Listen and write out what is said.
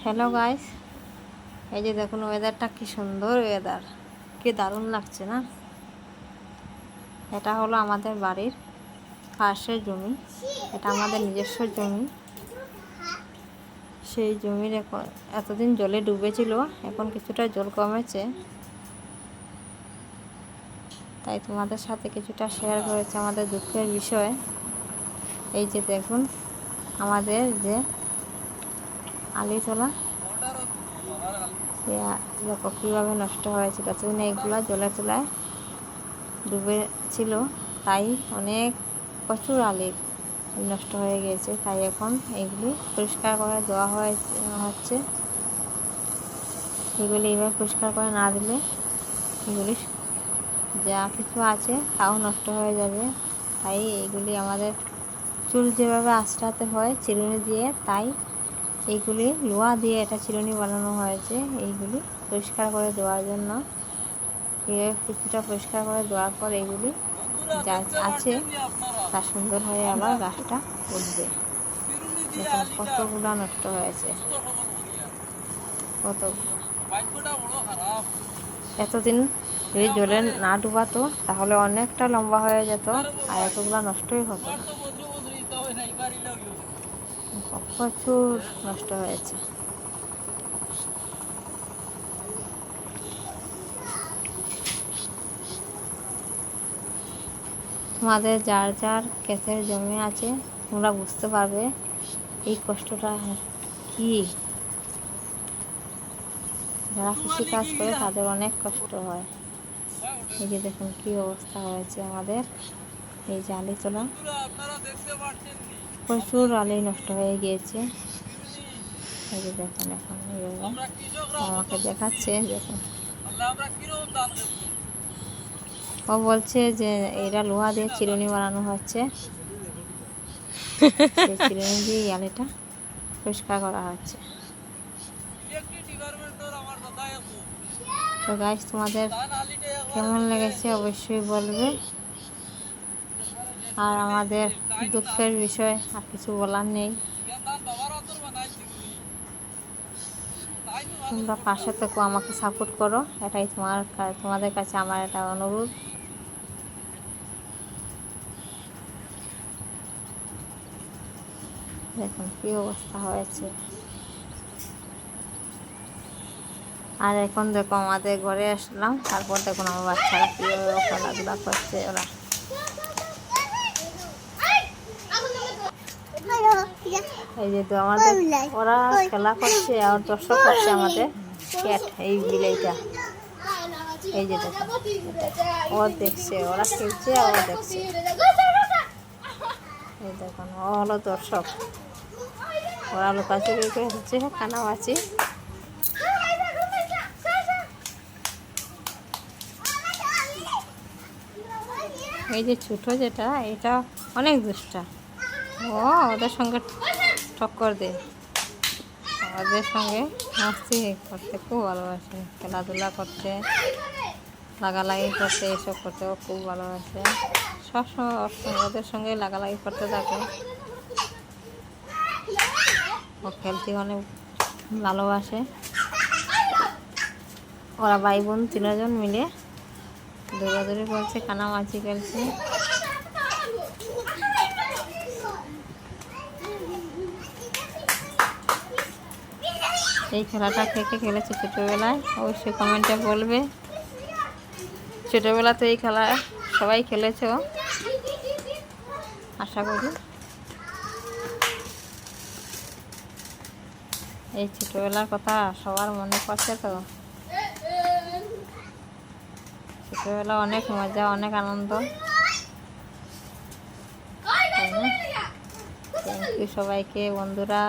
Hello guys, এই যে দেখুন ওয়েদারটা কি সুন্দর ওয়েদার, কি দারুণ লাগছে না? এটা হলো আমাদের বাড়ির পাশের জমি। এটা আমাদের নিজস্ব জমি। সেই জমির এতদিন জলে ডুবেছিল, এখন কিছুটা জল কমেছে, তাই তোমাদের সাথে কিছুটা শেয়ার করেছে আমাদের দুঃখের বিষয়। এই যে দেখুন আমাদের যে আলিতলা, দেখো কীভাবে নষ্ট হয়েছিল। এতদিন এইগুলো জলের তলায় ডুবে ছিল, তাই অনেক প্রচুর আলি নষ্ট হয়ে গিয়েছে। তাই এখন এইগুলি পরিষ্কার করে দেওয়া হচ্ছে। এগুলি এবার পরিষ্কার করে না দিলে এগুলি যা কিছু আছে তাও নষ্ট হয়ে যাবে। তাই এইগুলি আমাদের চুল যেভাবে আঁচড়াতে হয় চিরুনি দিয়ে, তাই এইগুলি লোহা দিয়ে এটা চিরুনি বানানো হয়েছে। এইগুলি পরিষ্কার করে দেওয়ার জন্য এইভাবে কিছুটা পরিষ্কার করে দেওয়ার পর এইগুলি যা আছে তা সুন্দর হয়ে আবার গাছটা উঠবে। দেখুন কতগুলো নষ্ট হয়েছে, কতগুলো। এতদিন যদি জলে না ডুবাতো তাহলে অনেকটা লম্বা হয়ে যেত, আর এতগুলো নষ্টই হতো না। প্রচুর নষ্ট হয়েছে। তোমাদের যার যার ক্ষেতের জমি আছে তোমরা বুঝতে পারবে এই কষ্টটা কি। যারা কৃষিকাজ করে তাদের অনেক কষ্ট হয়। এই যে দেখুন কি অবস্থা হয়েছে আমাদের এই যে আলিতলা, প্রচুর আলি নষ্ট হয়ে গিয়েছে। এই যে দেখুন এখন আমাকে দেখাচ্ছে, দেখুন ও বলছে যে এটা লোহা দিয়ে চিরুনি বানানো হচ্ছে, সেই চিরুনি দিয়ে আলিটা পরিষ্কার করা হচ্ছে। তো গাইস, তোমাদের কেমন লেগেছে অবশ্যই বলবে। আর আমাদের দুঃখের বিষয় আর কিছু বলার নেই। তোমরা পাশে থেকো, আমাকে সাপোর্ট করো, এটাই তোমাদের কাছে আমার একটা অনুরোধ। দেখুন কি অবস্থা হয়েছে। আর এখন দেখো আমাদের ঘরে আসলাম, তারপর দেখুন আমার বাচ্চারা কীভাবে খেলাধুলা করছে। এই যে তো আমাদের ওরা খেলা করছে আর দর্শক করছে আমাদের ক্যাট, এই বিলেইটা। এই যে দেখুন ও দেখছে, ওরা খেলছে আর ও দেখছে। এই দেখুন ও হলো দর্শক, ওরা লুকাচুরি করে হচ্ছে কানামাছি। এই যে ছোটো যেটা, এটা অনেক দুষ্টা, ও ওদের সঙ্গে টক্কর দেয়, ওদের সঙ্গে মাস্তি করতে খুব ভালোবাসে, খেলাধুলা করতে, লাগালাগি করতে, এসব করতে ও খুব ভালোবাসে। সবসময় ওদের সঙ্গে লাগালাগি করতে থাকে। ও খেলতে অনেক ভালোবাসে। ওরা ভাই বোন তিনজন মিলে দৌড়াদৌড়ি করছে, কানামাছি খেলছে। এই খেলাটা কে কে খেলেছে ছোটোবেলায় অবশ্যই কমেন্টে বলবে। ছোটোবেলা তো এই খেলা সবাই খেলেছে, আশা করি। এই ছোটোবেলার কথা সবার মনে পড়ছে তো। ছোটোবেলা অনেক মজা, অনেক আনন্দ। থ্যাংক ইউ সবাইকে বন্ধুরা।